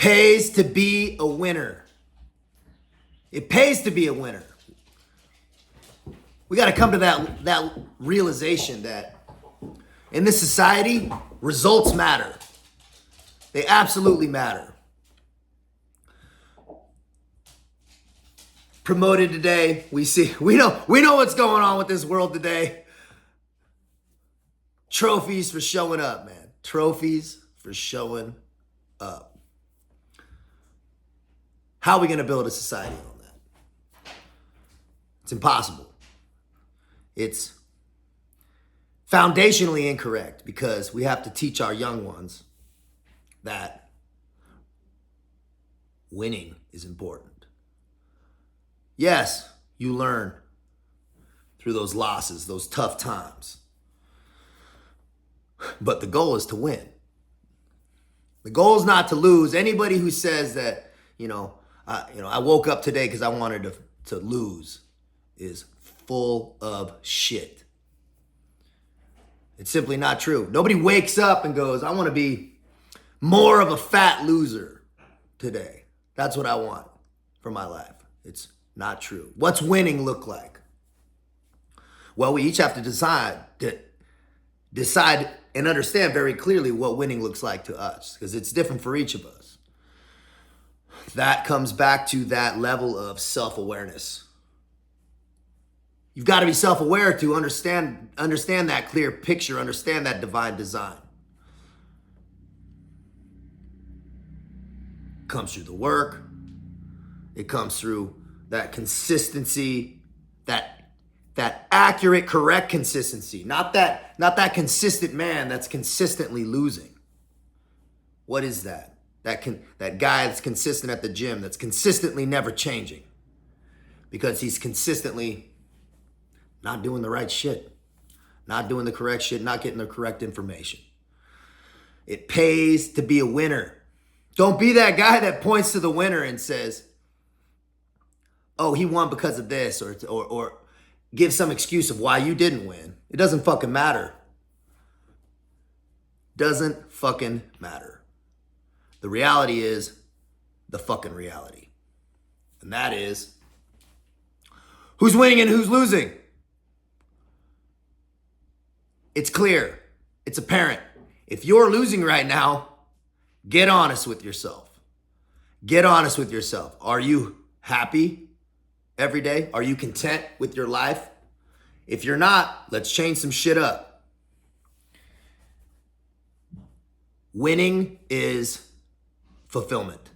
pays to be a winner. It pays to be a winner. We got to come to that realization that in this society, results matter. They absolutely matter. Promoted today, we know what's going on with this world today. Trophies for showing up, man. Trophies for showing up. How are we going to build a society on that? It's impossible. It's foundationally incorrect because we have to teach our young ones that winning is important. Yes, you learn through those losses, those tough times. But the goal is to win. The goal is not to lose. Anybody who says that, I woke up today because I wanted to lose is full of shit. It's simply not true. Nobody wakes up and goes, I want to be more of a fat loser today. That's what I want for my life. It's not true. What's winning look like? Well, we each have to decide and understand very clearly what winning looks like to us, because it's different for each of us. That comes back to that level of self-awareness. You've got to be self-aware to understand that clear picture, understand that divine design. It comes through the work. It comes through that consistency, that accurate, correct consistency. Not that consistent man that's consistently losing. What is that? That guy that's consistent at the gym, that's consistently never changing. Because he's consistently not doing the right shit, not doing the correct shit, not getting the correct information. It pays to be a winner. Don't be that guy that points to the winner and says, oh, he won because of this, or give some excuse of why you didn't win. It doesn't fucking matter. Doesn't fucking matter. The reality is the fucking reality. And that is who's winning and who's losing. It's clear. It's apparent. If you're losing right now, get honest with yourself. Get honest with yourself. Are you happy every day? Are you content with your life? If you're not, let's change some shit up. Winning is fulfillment.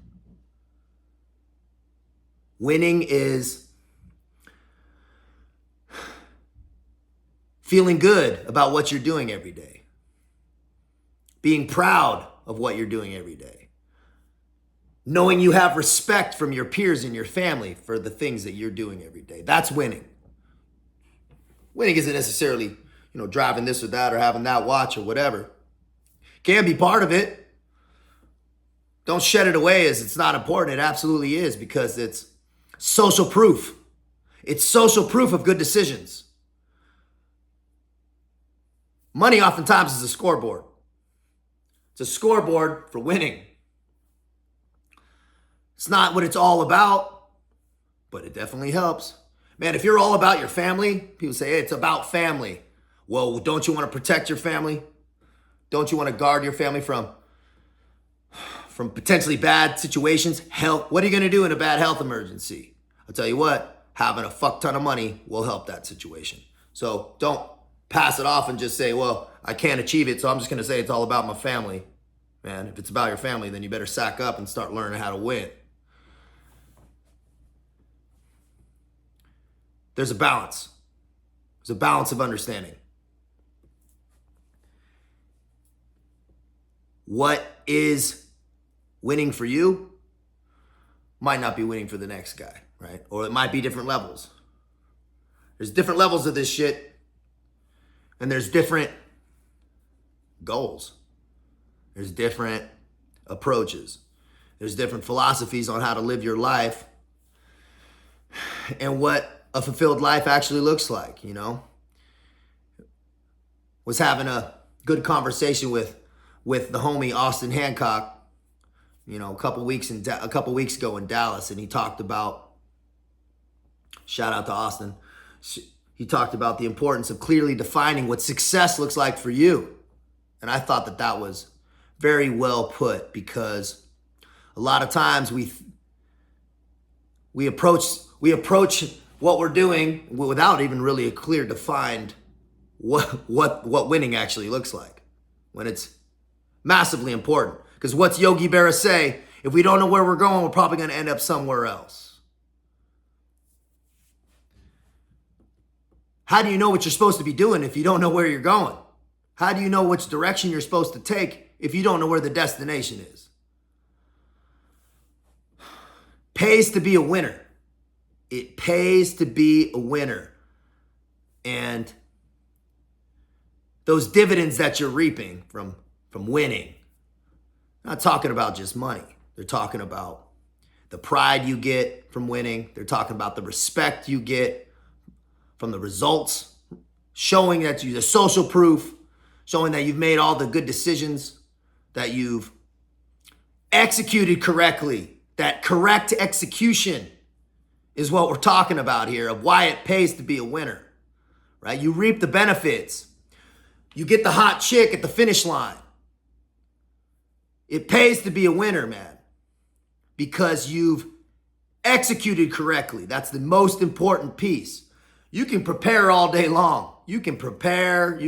Winning is feeling good about what you're doing every day. Being proud of what you're doing every day. Knowing you have respect from your peers and your family for the things that you're doing every day. That's winning. Winning isn't necessarily, driving this or that or having that watch or whatever. Can be part of it. Don't shed it away as it's not important. It absolutely is, because it's social proof. It's social proof of good decisions. Money oftentimes is a scoreboard. It's a scoreboard for winning. It's not what it's all about, but it definitely helps. Man, if you're all about your family, people say, hey, it's about family. Well, don't you want to protect your family? Don't you want to guard your family from potentially bad situations? Health. What are you going to do in a bad health emergency? I'll tell you what, having a fuck ton of money will help that situation. So don't pass it off and just say, well, I can't achieve it, so I'm just going to say it's all about my family. Man, if it's about your family, then you better sack up and start learning how to win. There's a balance. There's a balance of understanding. What is winning for you might not be winning for the next guy, right? Or it might be different levels. There's different levels of this shit. And there's different goals. There's different approaches. There's different philosophies on how to live your life and what a fulfilled life actually looks like, Was having a good conversation with the homie Austin Hancock you know, a couple weeks ago in Dallas, and he talked about, shout out to Austin, he talked about the importance of clearly defining what success looks like for you. And I thought that that was very well put, because a lot of times we approach what we're doing without even really a clear defined what winning actually looks like, when it's massively important. Because what's Yogi Berra say? If we don't know where we're going, we're probably going to end up somewhere else. How do you know what you're supposed to be doing if you don't know where you're going? How do you know which direction you're supposed to take if you don't know where the destination is? Pays to be a winner. It pays to be a winner. And those dividends that you're reaping from winning, not talking about just money. They're talking about the pride you get from winning. They're talking about the respect you get from the results, showing that the social proof, showing that you've made all the good decisions, that you've executed correctly. That correct execution is what we're talking about here, of why it pays to be a winner, right? You reap the benefits. You get the hot chick at the finish line. It pays to be a winner, man, because you've executed correctly. That's the most important piece. You can prepare all day long. You can prepare,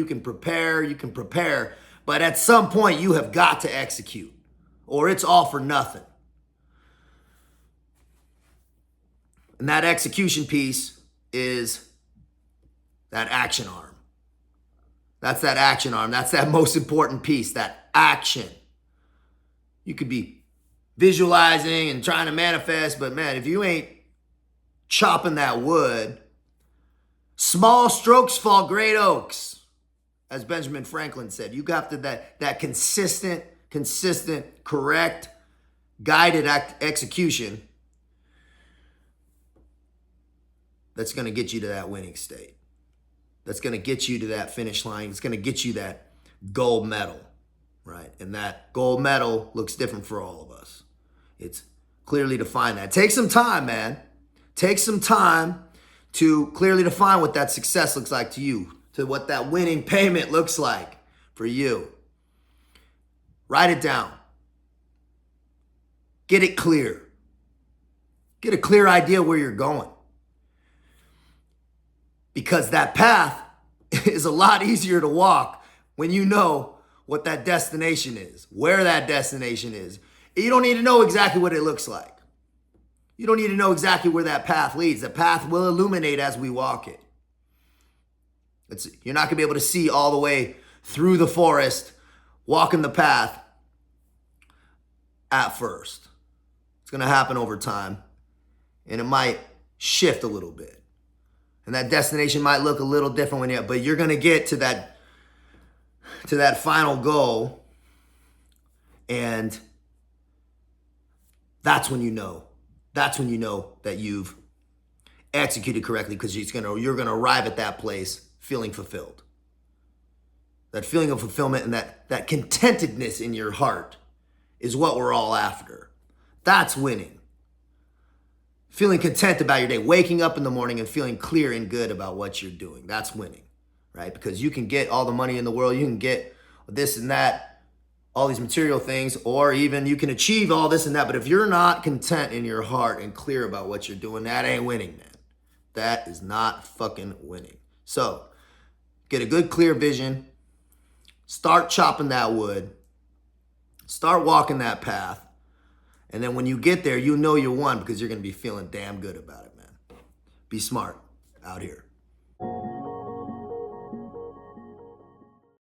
but at some point you have got to execute, or it's all for nothing. And that execution piece is that action arm. That's that action arm. That's that most important piece, that action. You could be visualizing and trying to manifest, but man, if you ain't chopping that wood, small strokes fall great oaks, as Benjamin Franklin said. You got to that consistent, correct, guided execution that's going to get you to that winning state. That's going to get you to that finish line. It's going to get you that gold medal, right? And that gold medal looks different for all of us. It's clearly defined that. Take some time, man. Take some time to clearly define what that success looks like to you, to what that winning payment looks like for you. Write it down. Get it clear. Get a clear idea where you're going. Because that path is a lot easier to walk when you know what that destination is, where that destination is. You don't need to know exactly what it looks like. You don't need to know exactly where that path leads. The path will illuminate as we walk it. You're not going to be able to see all the way through the forest, walking the path at first. It's going to happen over time, and it might shift a little bit. And that destination might look a little different but you're going to get to that final goal, and that's when you know. That's when you know that you've executed correctly, because you're going to arrive at that place feeling fulfilled. That feeling of fulfillment and that contentedness in your heart is what we're all after. That's winning. Feeling content about your day, waking up in the morning and feeling clear and good about what you're doing. That's winning, right? Because you can get all the money in the world, you can get this and that, all these material things, or even you can achieve all this and that. But if you're not content in your heart and clear about what you're doing, that ain't winning, man. That is not fucking winning. So get a good, clear vision. Start chopping that wood. Start walking that path. And then when you get there, you know you won, because you're going to be feeling damn good about it, man. Be smart out here.